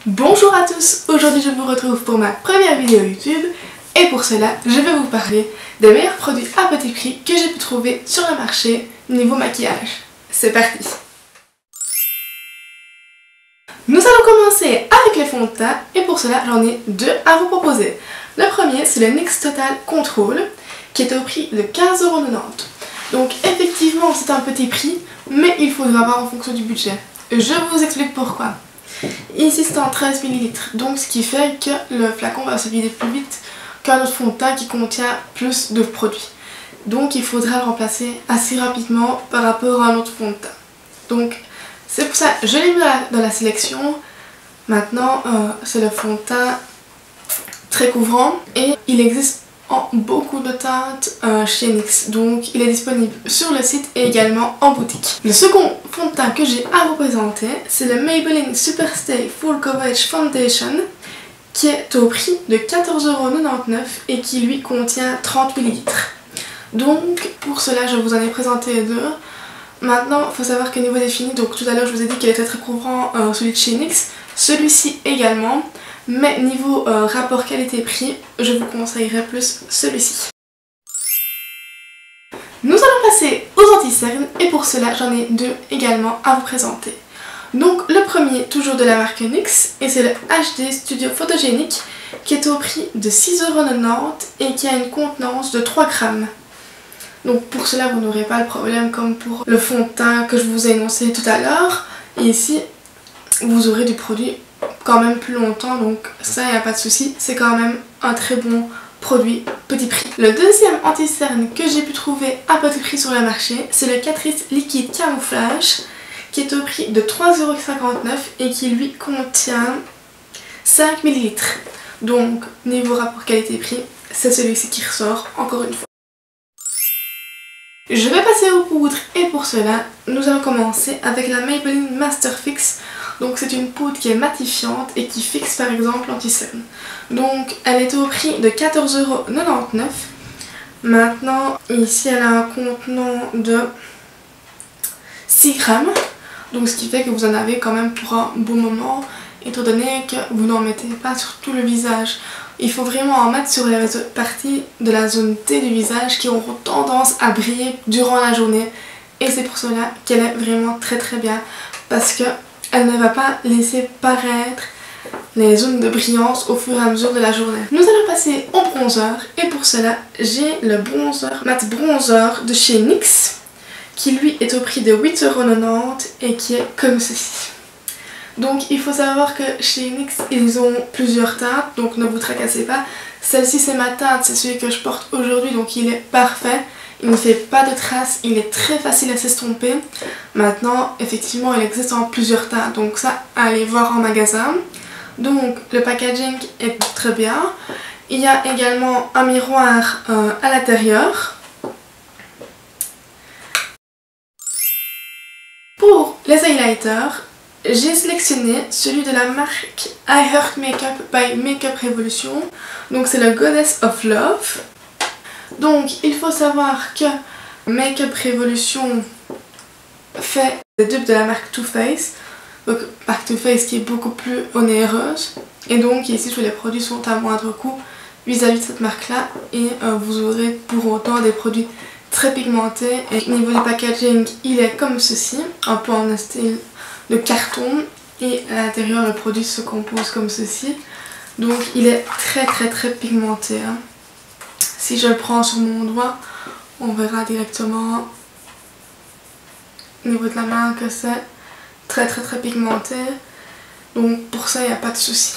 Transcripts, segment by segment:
Bonjour à tous, aujourd'hui je vous retrouve pour ma première vidéo YouTube et pour cela je vais vous parler des meilleurs produits à petit prix que j'ai pu trouver sur le marché niveau maquillage. C'est parti! Nous allons commencer avec les fonds de teint et pour cela j'en ai deux à vous proposer. Le premier c'est le NYX Total Control qui est au prix de 15,90 €. Donc effectivement c'est un petit prix mais il faudra voir en fonction du budget. Je vous explique pourquoi. Ici c'est en 13 ml, donc ce qui fait que le flacon va se vider plus vite qu'un autre fond de teint qui contient plus de produits. Donc il faudra le remplacer assez rapidement par rapport à un autre fond de teint. Donc c'est pour ça que je l'ai mis dans la sélection. Maintenant c'est le fond de teint très couvrant et il existe en beaucoup de teintes chez NYX, donc il est disponible sur le site et également en boutique. Le second fond de teint que j'ai à vous présenter, c'est le Maybelline Superstay Full Coverage Foundation qui est au prix de 14,99 € et qui lui contient 30 ml. Donc pour cela je vous en ai présenté deux. Maintenant il faut savoir qu'au niveau des finis, donc tout à l'heure je vous ai dit qu'il était très couvrant celui de chez NYX, celui-ci également. Mais niveau rapport qualité-prix, je vous conseillerais plus celui-ci. Nous allons passer aux anti-cernes et pour cela j'en ai deux également à vous présenter. Donc le premier toujours de la marque NYX et c'est le HD Studio Photogenic qui est au prix de 6,90 € et qui a une contenance de 3 grammes. Donc pour cela vous n'aurez pas le problème comme pour le fond de teint que je vous ai énoncé tout à l'heure. Et ici vous aurez du produit quand même plus longtemps, donc ça il n'y a pas de souci, c'est quand même un très bon produit petit prix. Le deuxième anti-cerne que j'ai pu trouver à petit prix sur le marché, c'est le Catrice Liquide Camouflage qui est au prix de 3,59 € et qui lui contient 5 ml. Donc niveau rapport qualité-prix, c'est celui-ci qui ressort encore une fois. Je vais passer aux poudres et pour cela, nous allons commencer avec la Maybelline Master Fix. Donc c'est une poudre qui est matifiante et qui fixe par exemple l'anti-cerne. Donc elle est au prix de 14,99 €. Maintenant ici elle a un contenant de 6 grammes. Donc ce qui fait que vous en avez quand même pour un bon moment étant donné que vous n'en mettez pas sur tout le visage. Il faut vraiment en mettre sur les parties de la zone T du visage qui auront tendance à briller durant la journée. Et c'est pour cela qu'elle est vraiment très bien parce que elle ne va pas laisser paraître les zones de brillance au fur et à mesure de la journée. Nous allons passer au bronzer et pour cela j'ai le bronzer Matte Bronzer de chez NYX qui lui est au prix de 8,90 € et qui est comme ceci. Donc il faut savoir que chez NYX ils ont plusieurs teintes, donc ne vous tracassez pas. Celle-ci c'est ma teinte, c'est celui que je porte aujourd'hui, donc il est parfait. Il ne fait pas de traces, il est très facile à s'estomper. Maintenant, effectivement, il existe en plusieurs teintes, donc ça, allez voir en magasin. Donc, le packaging est très bien. Il y a également un miroir à l'intérieur. Pour les highlighters, j'ai sélectionné celui de la marque I Heart Makeup by Makeup Revolution. Donc, c'est le Goddess of Love. Donc il faut savoir que Makeup Revolution fait des dupes de la marque Too Faced, donc marque Too Faced qui est beaucoup plus onéreuse et donc ici tous les produits sont à moindre coût vis-à-vis de cette marque là et vous aurez pour autant des produits très pigmentés. Et au niveau du packaging il est comme ceci, un peu en style de carton et à l'intérieur le produit se compose comme ceci, donc il est très pigmenté hein. Si je le prends sur mon doigt, on verra directement au niveau de la main que c'est très pigmenté. Donc pour ça, il n'y a pas de souci.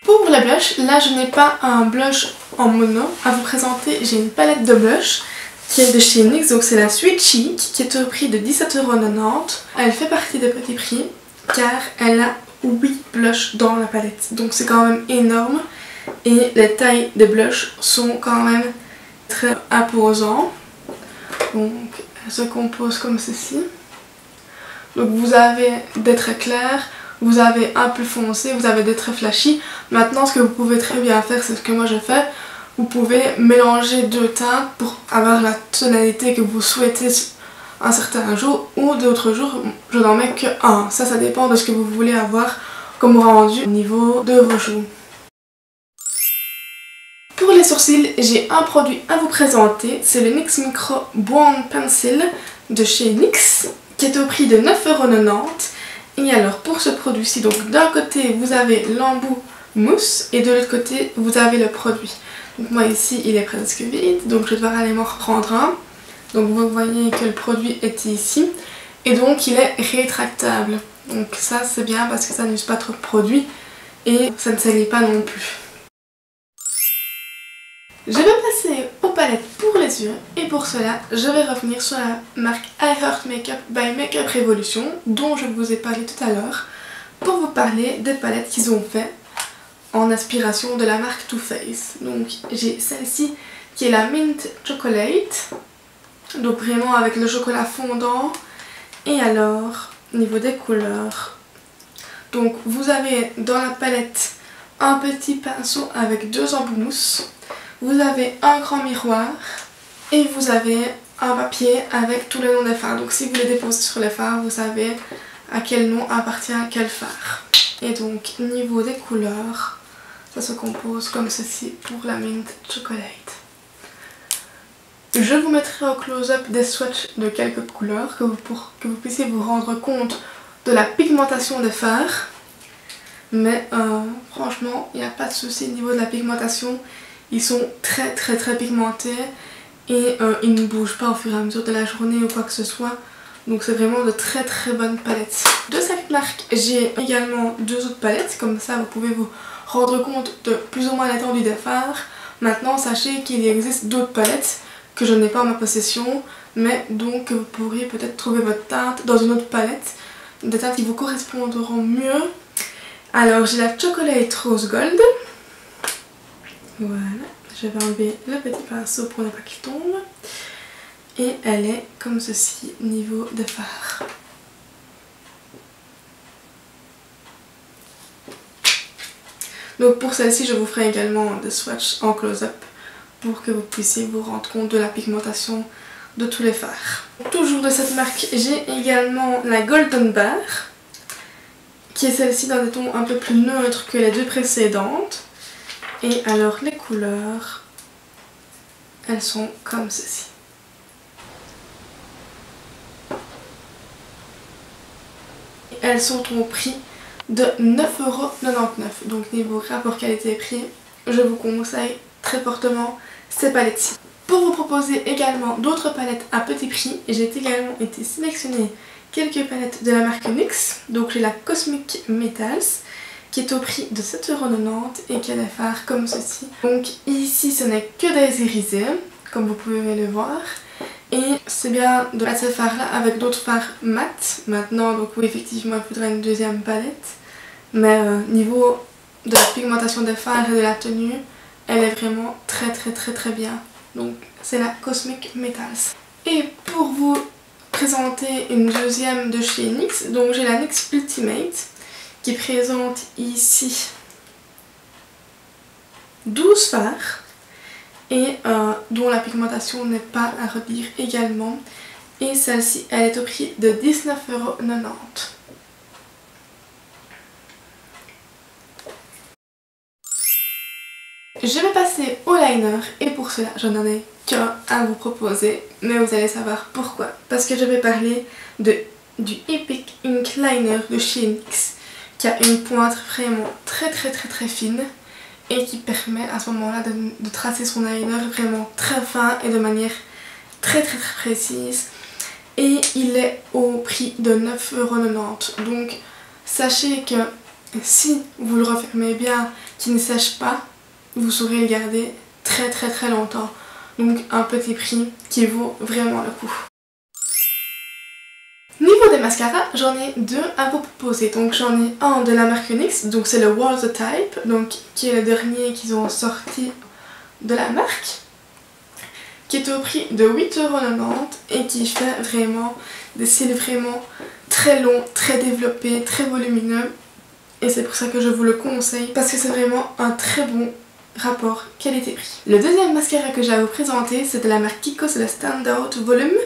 Pour le blush, là je n'ai pas un blush en mono à vous présenter. J'ai une palette de blush qui est de chez NYX, donc c'est la Sweet Cheek qui est au prix de 17,90 €. Elle fait partie des petits prix car elle a 8 blushs dans la palette, donc c'est quand même énorme et les tailles des blushs sont quand même très imposants. Donc elles se composent comme ceci. Donc vous avez des traits clairs, vous avez un peu foncé, vous avez des traits flashy. Maintenant ce que vous pouvez très bien faire, c'est ce que moi je fais, vous pouvez mélanger deux teintes pour avoir la tonalité que vous souhaitez un certain jour ou d'autres jours je n'en mets que un. Ça dépend de ce que vous voulez avoir comme rendu au niveau de vos joues. Pour les sourcils, j'ai un produit à vous présenter, c'est le NYX Micro Bond Pencil de chez NYX qui est au prix de 9,90 €. Et alors pour ce produit-ci, donc d'un côté vous avez l'embout mousse et de l'autre côté vous avez le produit. Donc moi ici il est presque vide, donc je vais devoir aller m'en reprendre un. Donc vous voyez que le produit est ici et donc il est rétractable. Donc ça c'est bien parce que ça n'use pas trop de produit et ça ne salit pas non plus. Je vais passer aux palettes pour les yeux et pour cela je vais revenir sur la marque I Heart Makeup by Makeup Revolution dont je vous ai parlé tout à l'heure pour vous parler des palettes qu'ils ont fait en inspiration de la marque Too Faced. Donc j'ai celle-ci qui est la Mint Chocolate, donc vraiment avec le chocolat fondant. Et alors niveau des couleurs, donc vous avez dans la palette un petit pinceau avec 2 embouts mousse. Vous avez un grand miroir et vous avez un papier avec tous les noms des fards. Donc si vous les déposez sur les fards, vous savez à quel nom appartient quel fard. Et donc niveau des couleurs, ça se compose comme ceci pour la Mint Chocolate. Je vous mettrai au close-up des swatchs de quelques couleurs pour que vous puissiez vous rendre compte de la pigmentation des fards. Mais franchement, il n'y a pas de souci au niveau de la pigmentation. Ils sont très pigmentés et ils ne bougent pas au fur et à mesure de la journée ou quoi que ce soit. Donc c'est vraiment de très bonnes palettes. De cette marque, j'ai également 2 autres palettes. Comme ça, vous pouvez vous rendre compte de plus ou moins l'étendue des fards. Maintenant, sachez qu'il existe d'autres palettes que je n'ai pas en ma possession. Mais donc vous pourriez peut-être trouver votre teinte dans une autre palette. Des teintes qui vous correspondront mieux. Alors j'ai la Chocolate Rose Gold. Voilà, je vais enlever le petit pinceau pour ne pas qu'il tombe. Et elle est comme ceci niveau des fards. Donc pour celle-ci, je vous ferai également des swatchs en close-up pour que vous puissiez vous rendre compte de la pigmentation de tous les fards. Toujours de cette marque, j'ai également la Golden Bar, qui est celle-ci dans des tons un peu plus neutres que les deux précédentes. Et alors les couleurs, elles sont comme ceci. Elles sont au prix de 9,99 €. Donc niveau rapport qualité-prix, je vous conseille très fortement ces palettes-ci. Pour vous proposer également d'autres palettes à petit prix, j'ai également été sélectionner quelques palettes de la marque NYX. Donc j'ai la Cosmic Metals qui est au prix de 7,90 € et qui a des fards comme ceci. Donc ici ce n'est que des irisés, comme vous pouvez le voir. Et c'est bien de mettre ces fards là avec d'autres fards mat maintenant. Donc oui, effectivement il faudrait une deuxième palette. Mais niveau de la pigmentation des fards et de la tenue, elle est vraiment très bien. Donc c'est la Cosmic Metals. Et pour vous présenter une deuxième de chez NYX, donc j'ai la NYX Ultimate qui présente ici 12 fards et dont la pigmentation n'est pas à redire également. Et celle-ci, elle est au prix de 19,90 €. Je vais passer au liner et pour cela je n'en ai qu'un à vous proposer, mais vous allez savoir pourquoi. Parce que je vais parler du Epic Ink Liner de chez NYX qui a une pointe vraiment très fine et qui permet à ce moment-là de tracer son liner vraiment très fin et de manière très précise. Et il est au prix de 9,90 €. Donc sachez que si vous le refermez bien, qu'il ne sèche pas, vous saurez le garder très longtemps. Donc un petit prix qui vaut vraiment le coup. Niveau des mascaras, j'en ai 2 à vous proposer. Donc j'en ai un de la marque NYX, donc c'est le Water Type, donc qui est le dernier qu'ils ont sorti de la marque, qui est au prix de 8,90 € et qui fait vraiment des cils vraiment très longs, très développés, très volumineux. Et c'est pour ça que je vous le conseille, parce que c'est vraiment un très bon rapport qualité-prix. Le deuxième mascara que j'ai à vous présenter, c'est de la marque Kiko, c'est le Standout Volume.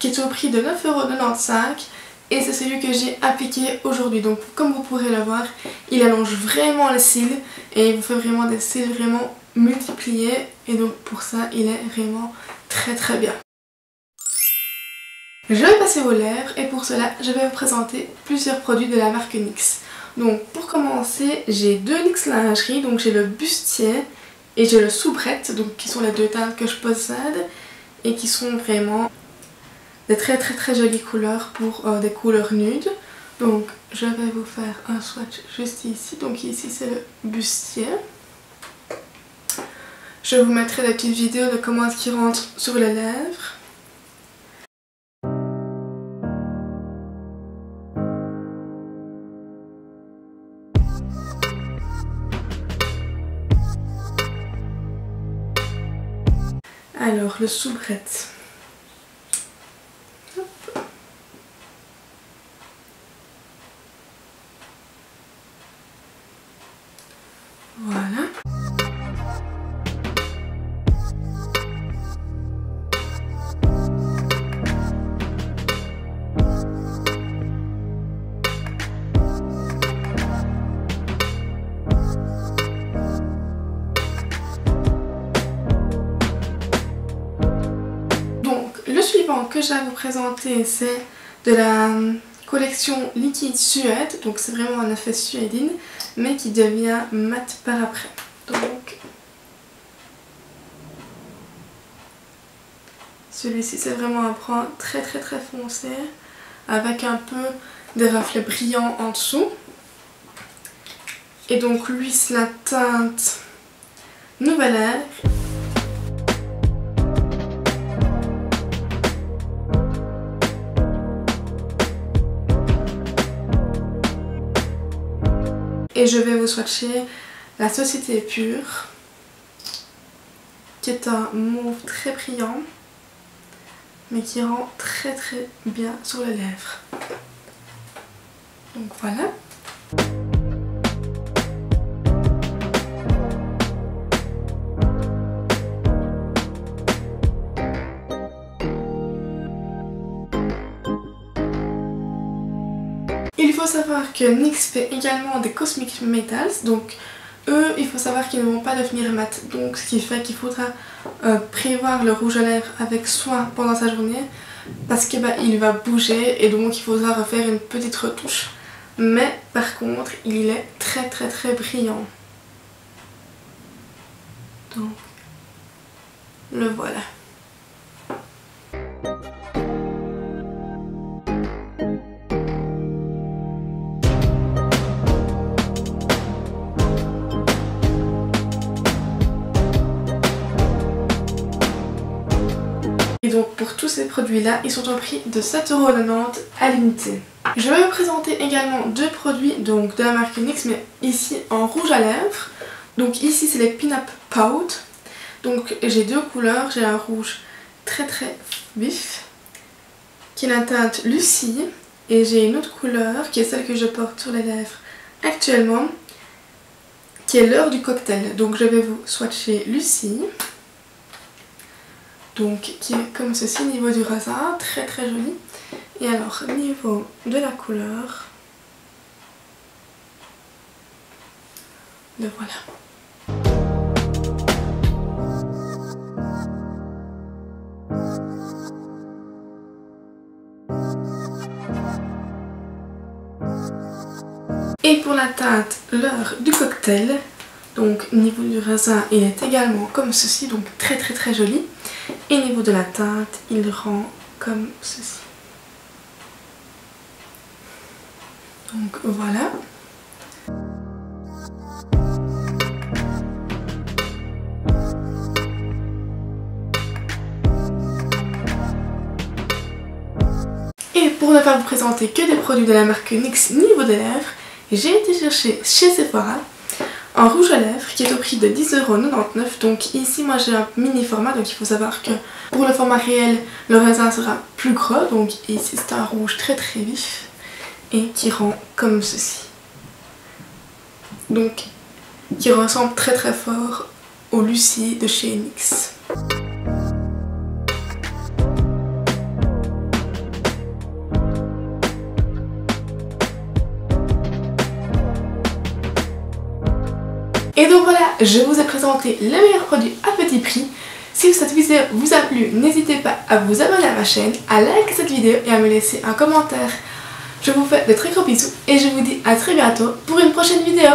qui est au prix de 9,95 € et c'est celui que j'ai appliqué aujourd'hui. Donc comme vous pourrez le voir, il allonge vraiment les cils et il vous fait vraiment des cils vraiment multipliés et donc pour ça il est vraiment très bien. Je vais passer aux lèvres et pour cela je vais vous présenter plusieurs produits de la marque NYX. Donc pour commencer, j'ai deux NYX lingerie, donc j'ai le bustier et j'ai le soubrette, donc qui sont les deux teintes que je possède et qui sont vraiment des très jolies couleurs pour des couleurs nudes. Donc je vais vous faire un swatch juste ici, donc ici c'est le bustier. Je vous mettrai des petites vidéos de comment est-ce qu'il rentre sur les lèvres. Alors le soubrette. Voilà. Le suivant que j'ai à vous présenter, c'est de la collection Liquide Suède, donc c'est vraiment un effet suédine, mais qui devient mat par après. Donc celui-ci c'est vraiment un brun très foncé, avec un peu des reflets brillants en dessous. Et donc lui c'est la teinte Nouvelle Ère. Et je vais vous swatcher la Société Pure, qui est un mauve très brillant, mais qui rend très bien sur les lèvres. Donc voilà. Il faut savoir que NYX fait également des Cosmic Metals, donc eux il faut savoir qu'ils ne vont pas devenir mat, donc ce qui fait qu'il faudra prévoir le rouge à lèvres avec soin pendant sa journée parce que il va bouger et donc il faudra refaire une petite retouche, mais par contre il est très brillant. Donc le voilà. Et donc pour tous ces produits là, ils sont au prix de 7,90 € à l'unité. Je vais vous présenter également deux produits donc de la marque NYX, mais ici en rouge à lèvres. Donc ici c'est les Pin Up Pout. Donc j'ai deux couleurs, j'ai un rouge très vif qui est la teinte Lucie et j'ai une autre couleur qui est celle que je porte sur les lèvres actuellement qui est l'heure du cocktail. Donc je vais vous swatcher Lucie. Donc qui est comme ceci au niveau du rosat, très joli. Et alors au niveau de la couleur, le voilà. Et pour la teinte l'heure du cocktail, donc au niveau du raisin il est également comme ceci, donc très joli. Et au niveau de la teinte il rend comme ceci. Donc voilà. Et pour ne pas vous présenter que des produits de la marque NYX niveau des lèvres, j'ai été chercher chez Sephora un rouge à lèvres qui est au prix de 10,99 €. Donc ici moi j'ai un mini format, donc il faut savoir que pour le format réel le raisin sera plus gros. Donc ici c'est un rouge très vif et qui rend comme ceci. Donc qui ressemble très fort au Lucie de chez NYX. Et donc voilà, je vous ai présenté les meilleurs produits à petit prix. Si cette vidéo vous a plu, n'hésitez pas à vous abonner à ma chaîne, à liker cette vidéo et à me laisser un commentaire. Je vous fais de très gros bisous et je vous dis à très bientôt pour une prochaine vidéo.